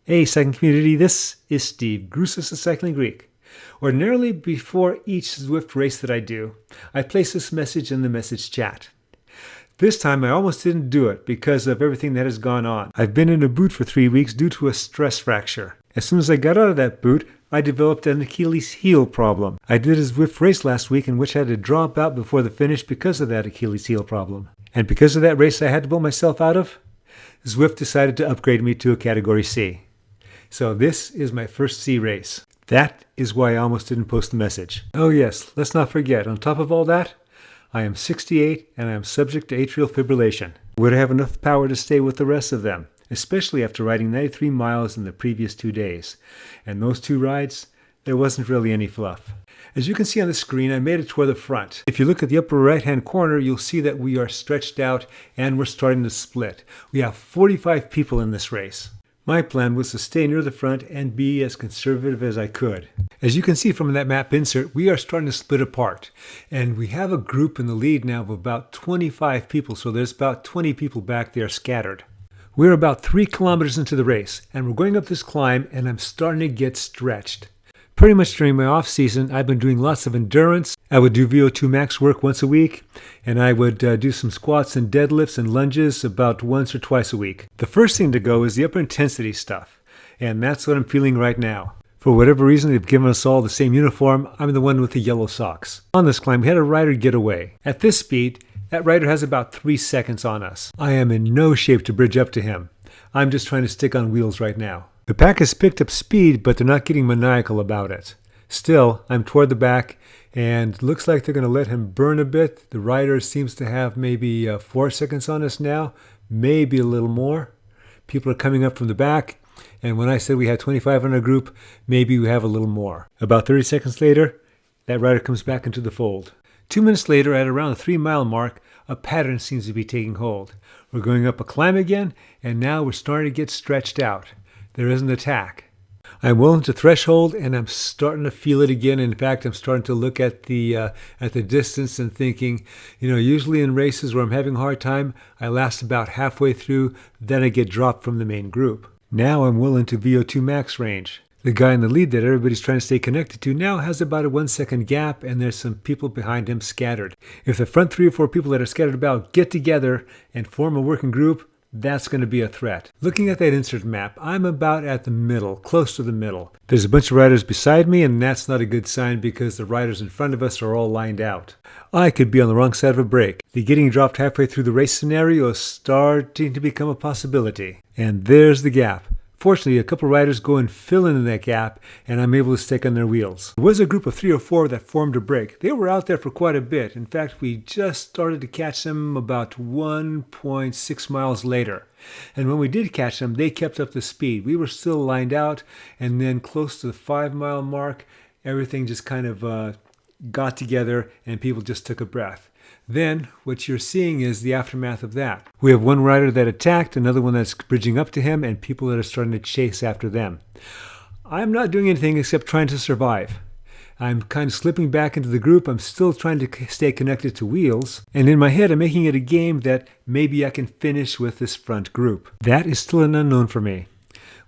Hey, cycling community, this is Steve, Grusis the Cycling Greek. Ordinarily, before each Zwift race that I do, I place this message in the message chat. This time I almost didn't do it because of everything that has gone on. I've been in a boot for 3 weeks due to a stress fracture. As soon as I got out of that boot, I developed an Achilles heel problem. I did a Zwift race last week in which I had to drop out before the finish because of that Achilles heel problem. And because of that race I had to pull myself out of, Zwift decided to upgrade me to a Category C. So this is my first C race. That is why I almost didn't post the message. Oh yes, let's not forget, on top of all that, I am 68 and I am subject to atrial fibrillation. Would I have enough power to stay with the rest of them, especially after riding 93 miles in the previous 2 days. And those 2 rides, there wasn't really any fluff. As you can see on the screen, I made it toward the front. If you look at the upper right-hand corner, you'll see that we are stretched out and we're starting to split. We have 45 people in this race. My plan was to stay near the front and be as conservative as I could. As you can see from that map insert, we are starting to split apart. And we have a group in the lead now of about 25 people, so there's about 20 people back there scattered. We're about 3 kilometers into the race, and we're going up this climb, and I'm starting to get stretched. Pretty much during my off season, I've been doing lots of endurance. I would do VO2 max work once a week, and I would do some squats and deadlifts and lunges about once or twice a week. The first thing to go is the upper intensity stuff, and that's what I'm feeling right now. For whatever reason, they've given us all the same uniform. I'm the one with the yellow socks. On this climb, we had a rider get away. At this speed, that rider has about 3 seconds on us. I am in no shape to bridge up to him. I'm just trying to stick on wheels right now. The pack has picked up speed, but they're not getting maniacal about it. Still, I'm toward the back, and looks like they're going to let him burn a bit. The rider seems to have maybe 4 seconds on us now, maybe a little more. People are coming up from the back, and when I said we had 25 in our group, maybe we have a little more. About 30 seconds later, that rider comes back into the fold. 2 minutes later, at around the 3-mile mark, a pattern seems to be taking hold. We're going up a climb again, and now we're starting to get stretched out. There is an attack. I'm well into threshold, and I'm starting to feel it again. In fact, I'm starting to look at the distance and thinking, usually in races where I'm having a hard time, I last about halfway through, then I get dropped from the main group. Now I'm well into VO2 max range. The guy in the lead that everybody's trying to stay connected to now has about a 1-second gap, and there's some people behind him scattered. If the front 3 or 4 people that are scattered about get together and form a working group, that's going to be a threat. Looking at that insert map, I'm about at the middle, close to the middle. There's a bunch of riders beside me, and that's not a good sign because the riders in front of us are all lined out. I could be on the wrong side of a break. The getting dropped halfway through the race scenario is starting to become a possibility. And there's the gap. Fortunately, a couple riders go and fill in that gap, and I'm able to stick on their wheels. There was a group of 3 or 4 that formed a break. They were out there for quite a bit. In fact, we just started to catch them about 1.6 miles later. And when we did catch them, they kept up the speed. We were still lined out, and then close to the 5-mile mark, everything just kind of got together, and people just took a breath. Then, what you're seeing is the aftermath of that. We have one rider that attacked, another one that's bridging up to him, and people that are starting to chase after them. I'm not doing anything except trying to survive. I'm kind of slipping back into the group. I'm still trying to stay connected to wheels. And in my head, I'm making it a game that maybe I can finish with this front group. That is still an unknown for me.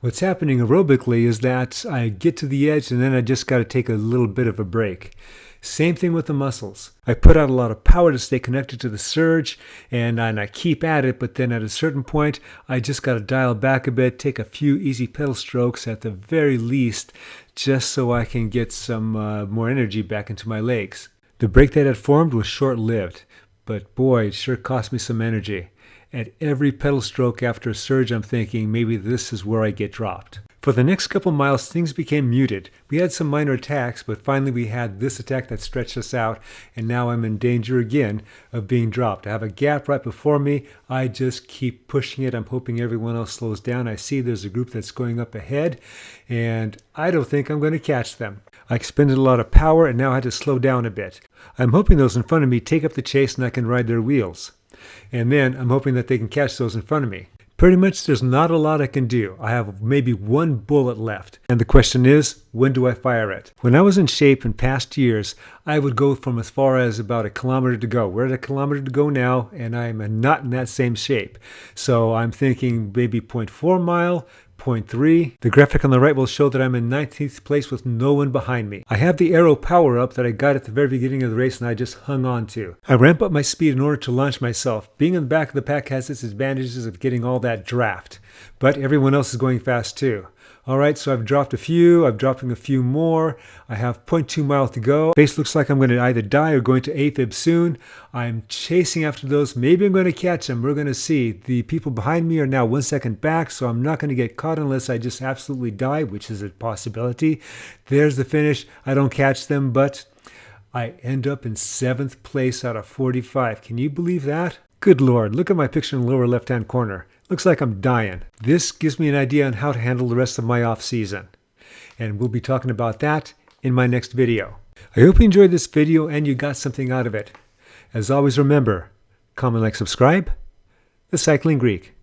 What's happening aerobically is that I get to the edge and then I just got to take a little bit of a break. Same thing with the muscles. I put out a lot of power to stay connected to the surge, and I keep at it, but then at a certain point, I just got to dial back a bit, take a few easy pedal strokes at the very least, just so I can get some more energy back into my legs. The break that had formed was short-lived, but boy, it sure cost me some energy. At every pedal stroke after a surge, I'm thinking maybe this is where I get dropped. For the next couple miles, things became muted. We had some minor attacks, but finally we had this attack that stretched us out, and now I'm in danger again of being dropped. I have a gap right before me. I just keep pushing it. I'm hoping everyone else slows down. I see there's a group that's going up ahead, and I don't think I'm going to catch them. I expended a lot of power, and now I had to slow down a bit. I'm hoping those in front of me take up the chase and I can ride their wheels. And then I'm hoping that they can catch those in front of me. Pretty much there's not a lot I can do. I have maybe 1 bullet left. And the question is, when do I fire it? When I was in shape in past years, I would go from as far as about 1 kilometer to go. We're at 1 kilometer to go now, and I'm not in that same shape. So I'm thinking maybe 0.4 mile, 0.3. The graphic on the right will show that I'm in 19th place with no one behind me. I have the arrow power up that I got at the very beginning of the race and I just hung on to. I ramp up my speed in order to launch myself. Being in the back of the pack has its advantages of getting all that draft, but everyone else is going fast too. All right, so I've dropped a few. I'm dropping a few more. I have 0.2 miles to go. Base looks like I'm going to either die or go into AFib soon. I'm chasing after those. Maybe I'm going to catch them. We're going to see. The people behind me are now 1 second back, so I'm not going to get caught unless I just absolutely die, which is a possibility. There's the finish. I don't catch them, but I end up in 7th place out of 45. Can you believe that? Good Lord, look at my picture in the lower left-hand corner. Looks like I'm dying. This gives me an idea on how to handle the rest of my off season. And we'll be talking about that in my next video. I hope you enjoyed this video and you got something out of it. As always, remember, comment, like, subscribe. The Cycling Greek.